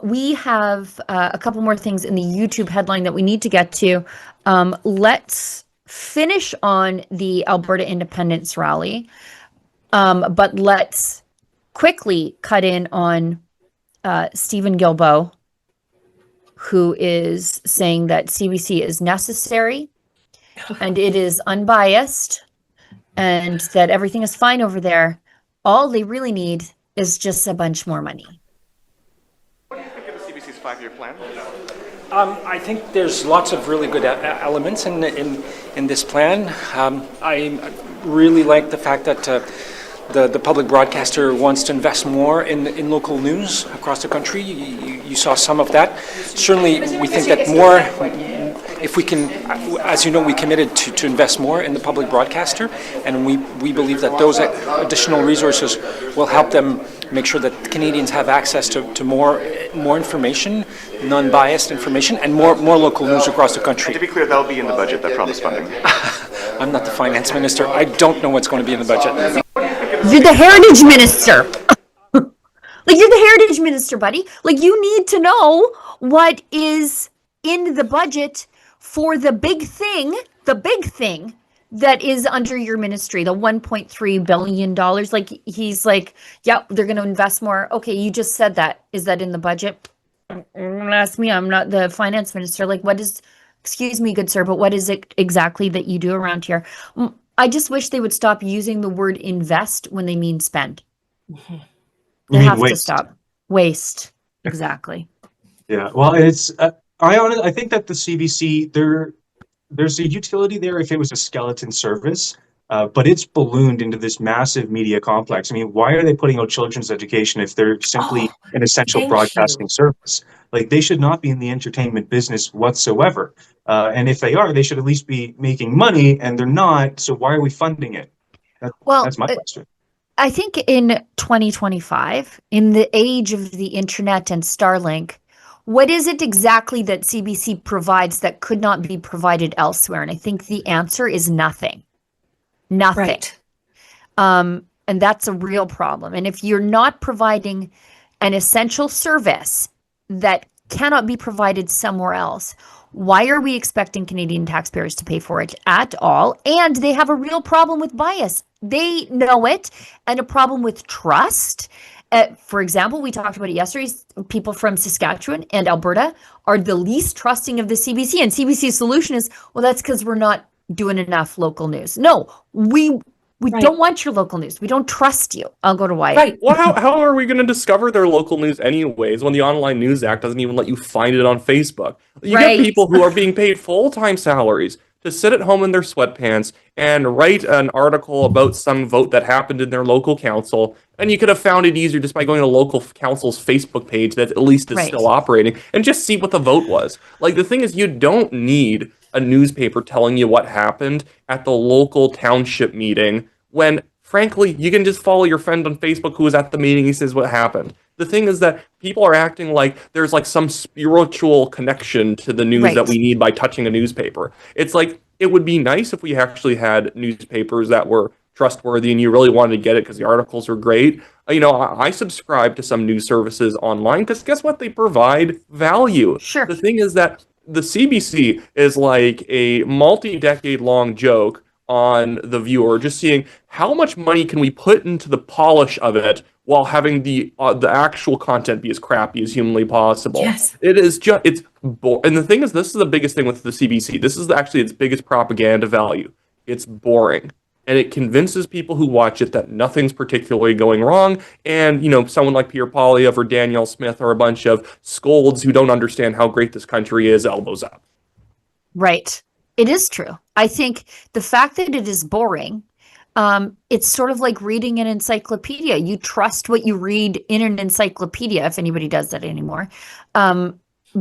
we have a couple more things in the YouTube headline that we need to get to. Let's finish on the Alberta Independence Rally, but let's quickly cut in on Stephen Guilbeault, who is saying that CBC is necessary and it is unbiased and that everything is fine over there. All they really need is just a bunch more money. What do you think of the CBC's 5-year plan? I think there's lots of really good elements in this plan. I really like the fact that the public broadcaster wants to invest more in local news across the country. You saw some of that. Certainly, we think that more, if we can, as you know, we committed to invest more in the public broadcaster, and we believe that those additional resources will help them make sure that Canadians have access to more information, non-biased information, and more local news across the country. And to be clear, that'll be in the budget, that promised funding. I'm not the finance minister. I don't know what's going to be in the budget. You're the heritage minister. Like, you're the heritage minister, buddy. Like, you need to know what is in the budget for the big thing that is under your ministry, the $1.3 billion. Like, he's like, yeah, they're going to invest more. Okay, you just said that. Is that in the budget? Ask me. I'm not the finance minister. Like, what is, excuse me, good sir, but what is it exactly that you do around here? I just wish they would stop using the word invest when they mean spend. They have to stop. Waste. Exactly. Yeah. Well, it's, I think that the CBC, there's a utility there if it was a skeleton service, but it's ballooned into this massive media complex. I mean, why are they putting out children's education if they're simply an essential broadcasting service? Like, they should not be in the entertainment business whatsoever. And if they are, they should at least be making money, and they're not. So why are we funding it? That's my question. I think in 2025, in the age of the internet and Starlink, what is it exactly that CBC provides that could not be provided elsewhere? And I think the answer is nothing. Nothing. Right. And that's a real problem. And if you're not providing an essential service that cannot be provided somewhere else, why are we expecting Canadian taxpayers to pay for it at all? And they have a real problem with bias. They know it, and a problem with trust. For example, we talked about it yesterday. People from Saskatchewan and Alberta are the least trusting of the CBC. And CBC's solution is, well, that's because we're not doing enough local news. No, we don't want your local news. We don't trust you. I'll go to Wyatt. Right. Well, how are we going to discover their local news anyways when the Online News Act doesn't even let you find it on Facebook? You get people who are being paid full-time salaries to sit at home in their sweatpants and write an article about some vote that happened in their local council, and you could have found it easier just by going to local council's Facebook page that at least is still operating and just see what the vote was. Like, the thing is, you don't need a newspaper telling you what happened at the local township meeting when, frankly, you can just follow your friend on Facebook who was at the meeting. He says what happened. The thing is that people are acting like there's like some spiritual connection to the news that we need by touching a newspaper. It's like, it would be nice if we actually had newspapers that were trustworthy and you really wanted to get it because the articles are great. You know, I subscribe to some news services online because guess what? They provide value. Sure. The thing is that the CBC is like a multi-decade long joke on the viewer, just seeing how much money can we put into the polish of it while having the actual content be as crappy as humanly possible. Yes. It is just, and the thing is, this is the biggest thing with the CBC. This is actually its biggest propaganda value. It's boring. And it convinces people who watch it that nothing's particularly going wrong. And, someone like Pierre Poilievre or Danielle Smith are a bunch of scolds who don't understand how great this country is, elbows up. Right. It is true. I think the fact that it is boring, it's sort of like reading an encyclopedia. You trust what you read in an encyclopedia, if anybody does that anymore,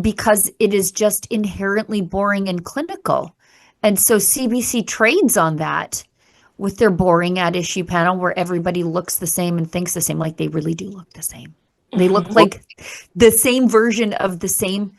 because it is just inherently boring and clinical. And so CBC trades on that with their boring at issue panel where everybody looks the same and thinks the same. Like, they really do look the same. They look like the same version of the same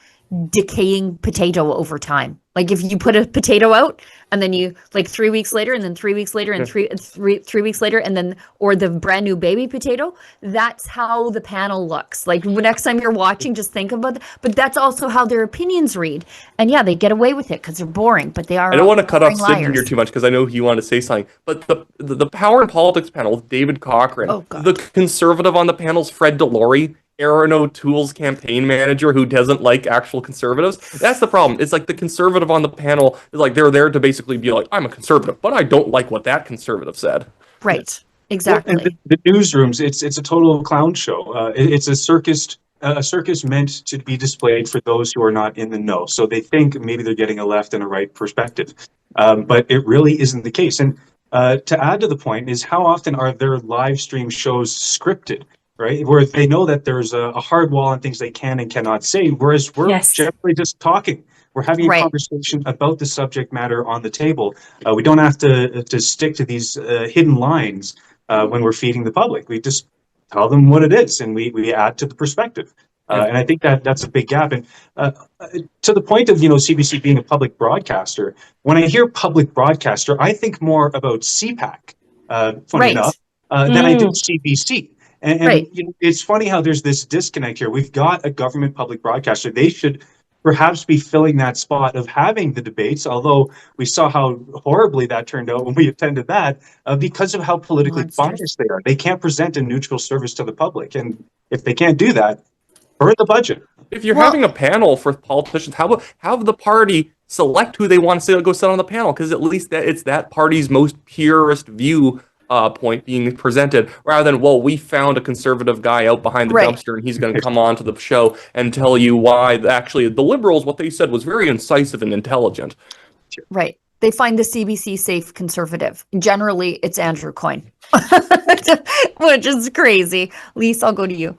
decaying potato over time. Like, if you put a potato out and then you, like, 3 weeks later and then 3 weeks later and three weeks later, and then, or the brand new baby potato, that's how the panel looks. Like, next time you're watching, just think about that. But that's also how their opinions read. And yeah, they get away with it because they're boring, but they are. I don't want to cut off Sid liars. here too much because I know you want to say something. But the Power and Politics panel with David Cochrane, the conservative on the panel's Fred Delory, Aaron O'Toole's campaign manager who doesn't like actual conservatives. That's the problem. It's like the conservative on the panel is like, they're there to basically be like, I'm a conservative, but I don't like what that conservative said. Right. Exactly. Well, and the newsrooms, it's a total clown show. It's a circus meant to be displayed for those who are not in the know. So they think maybe they're getting a left and a right perspective, but it really isn't the case. And to add to the point is, how often are their live stream shows scripted? Right, where they know that there's a hard wall on things they can and cannot say, whereas we're generally just talking. We're having a conversation about the subject matter on the table. We don't have to stick to these hidden lines when we're feeding the public. We just tell them what it is, and we add to the perspective. And I think that's a big gap. And to the point of CBC being a public broadcaster, when I hear public broadcaster, I think more about CPAC, funny enough, than I do CBC. And it's funny how there's this disconnect here. We've got a government public broadcaster. They should perhaps be filling that spot of having the debates, although we saw how horribly that turned out when we attended that, because of how politically biased they are. They can't present a neutral service to the public. And if they can't do that, burn the budget. If you're having a panel for politicians, have the party select who they want to go sit on the panel, because at least it's that party's most purest view point being presented, rather than, well, we found a conservative guy out behind the dumpster and he's going to come on to the show and tell you why actually the Liberals, what they said was very incisive and intelligent. Right. They find the CBC safe conservative. Generally, it's Andrew Coyne, which is crazy. Lise, I'll go to you.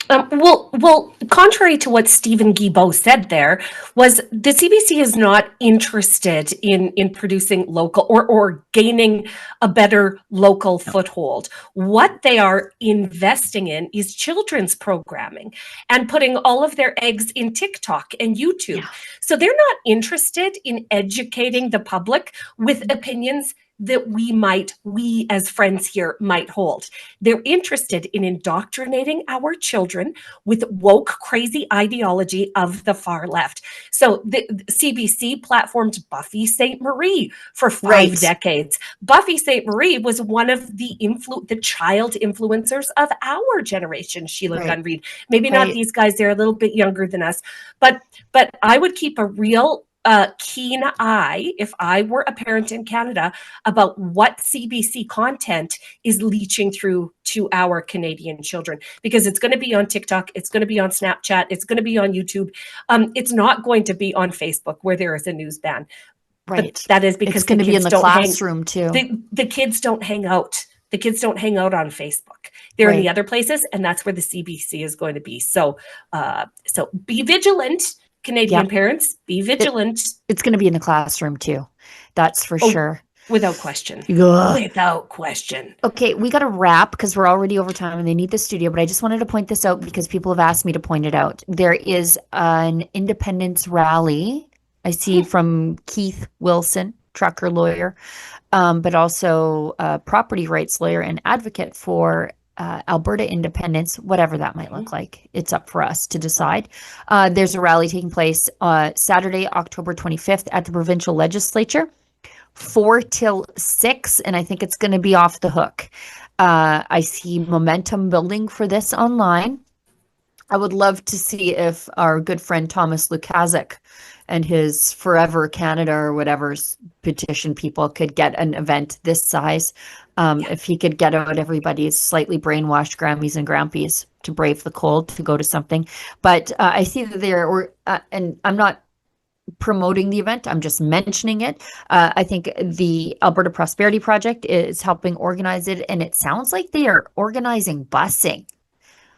Well, contrary to what Stephen Guilbeault said there, was the CBC is not interested in producing local or gaining a better local foothold. What they are investing in is children's programming and putting all of their eggs in TikTok and YouTube. Yeah. So they're not interested in educating the public with opinions that we as friends here might hold. They're interested in indoctrinating our children with woke, crazy ideology of the far left. So the CBC platformed Buffy St. Marie for 5 decades. Buffy St. Marie was one of the child influencers of our generation, Sheila Gunn Reid. Maybe not these guys, they're a little bit younger than us, but I would keep a real keen eye, if I were a parent in Canada, about what CBC content is leaching through to our Canadian children, because it's going to be on TikTok, it's going to be on Snapchat, it's going to be on YouTube. It's not going to be on Facebook where there is a news ban. Right. But that is because it's going to be in the classroom too. The kids don't hang out. The kids don't hang out on Facebook. They're in the other places, and that's where the CBC is going to be. So be vigilant. Canadian parents, be vigilant. It's going to be in the classroom too. That's for sure. Without question. Ugh. Without question. Okay, we got to wrap because we're already over time and they need the studio, but I just wanted to point this out because people have asked me to point it out. There is an independence rally I see from Keith Wilson, trucker lawyer, but also a property rights lawyer and advocate for Alberta independence, whatever that might look like. It's up for us to decide. There's a rally taking place Saturday, October 25th at the provincial legislature 4 till 6, and I think it's going to be off the hook. I see momentum building for this online. I would love to see if our good friend Thomas Lukasik and his Forever Canada or whatever's petition people could get an event this size. If he could get out everybody's slightly brainwashed Grammies and Grampies to brave the cold to go to something. But I see that and I'm not promoting the event, I'm just mentioning it. I think the Alberta Prosperity Project is helping organize it, and it sounds like they are organizing busing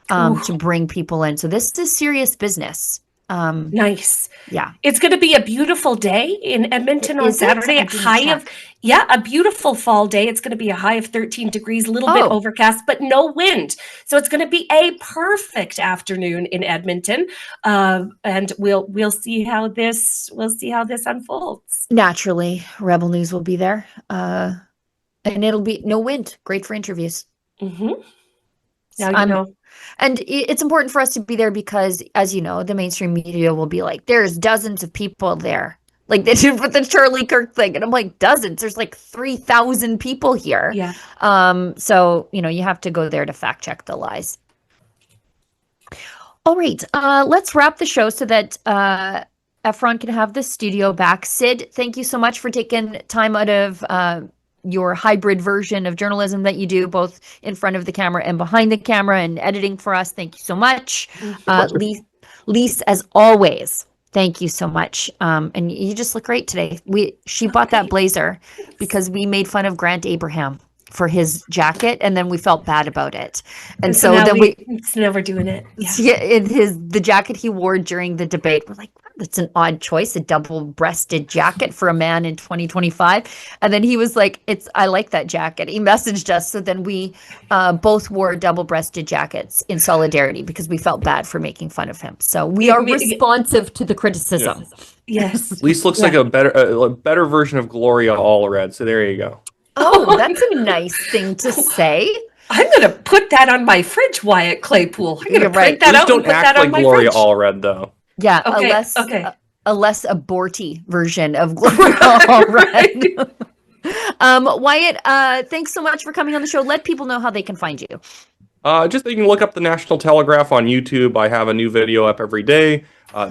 to bring people in. So this is serious business. Nice. Yeah. It's going to be a beautiful day in Edmonton on Is it? Saturday. I A didn't high of, check. a beautiful fall day. It's going to be a high of 13 degrees, a little bit overcast, but no wind. So it's going to be a perfect afternoon in Edmonton. And we'll see how this unfolds. Naturally, Rebel News will be there. And it'll be no wind. Great for interviews. Mm-hmm. Now you know. And it's important for us to be there because, as you know, the mainstream media will be like, there's dozens of people there. Like they did with the Charlie Kirk thing. And I'm like, dozens? There's like 3,000 people here. Yeah. So, you have to go there to fact check the lies. All right. Let's wrap the show so that Efron can have the studio back. Sid, thank you so much for taking time out of your hybrid version of journalism that you do, both in front of the camera and behind the camera, and editing for us. Thank you so much. Lise, as always, thank you so much. And you just look great today. She bought that blazer because we made fun of Grant Abraham for his jacket, and then we felt bad about it. And so then now we're doing it. Yeah, the jacket he wore during the debate, we're like, that's an odd choice, a double-breasted jacket for a man in 2025. And then he was like, I like that jacket. He messaged us. So then we both wore double-breasted jackets in solidarity because we felt bad for making fun of him. So we are responsive to the criticism. Yeah. Yes. At least looks like a better version of Gloria Allred. So there you go. Oh, that's a nice thing to say. I'm going to put that on my fridge, Wyatt Claypool. I'm going to print that out and put that on my Gloria fridge. Allred, though. Yeah, a less aborty version of Gloria Allred. Wyatt, thanks so much for coming on the show. Let people know how they can find you. Just you can look up the National Telegraph on YouTube. I have a new video up every day.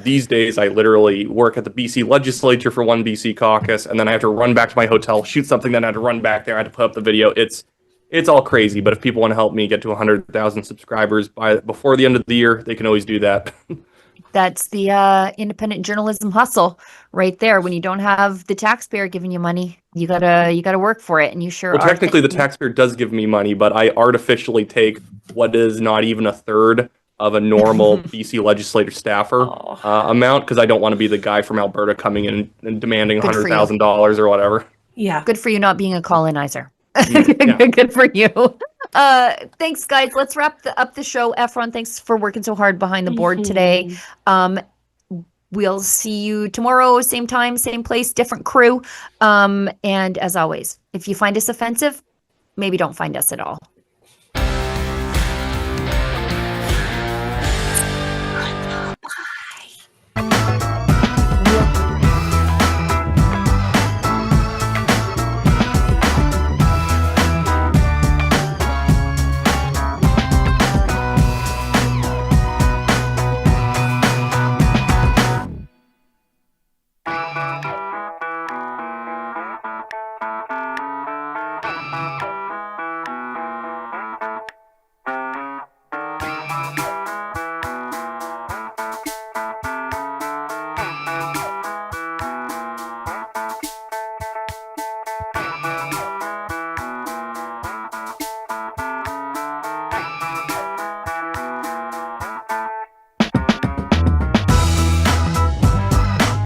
These days, I literally work at the BC legislature for one BC caucus, and then I have to run back to my hotel, shoot something, then I had to run back there. I had to put up the video. It's all crazy, but if people want to help me get to 100,000 subscribers before the end of the year, they can always do that. That's the independent journalism hustle right there. When you don't have the taxpayer giving you money, you gotta work for it, and you sure well, are. Technically, the taxpayer does give me money, but I artificially take what is not even a third of a normal BC legislator staffer amount because I don't want to be the guy from Alberta coming in and demanding $100,000 or whatever. Yeah. Good for you not being a colonizer. Yeah. Good for you. Thanks, guys. Let's wrap up the show. Efron, thanks for working so hard behind the board today. We'll see you tomorrow, same time, same place, different crew. And as always, if you find us offensive, maybe don't find us at all.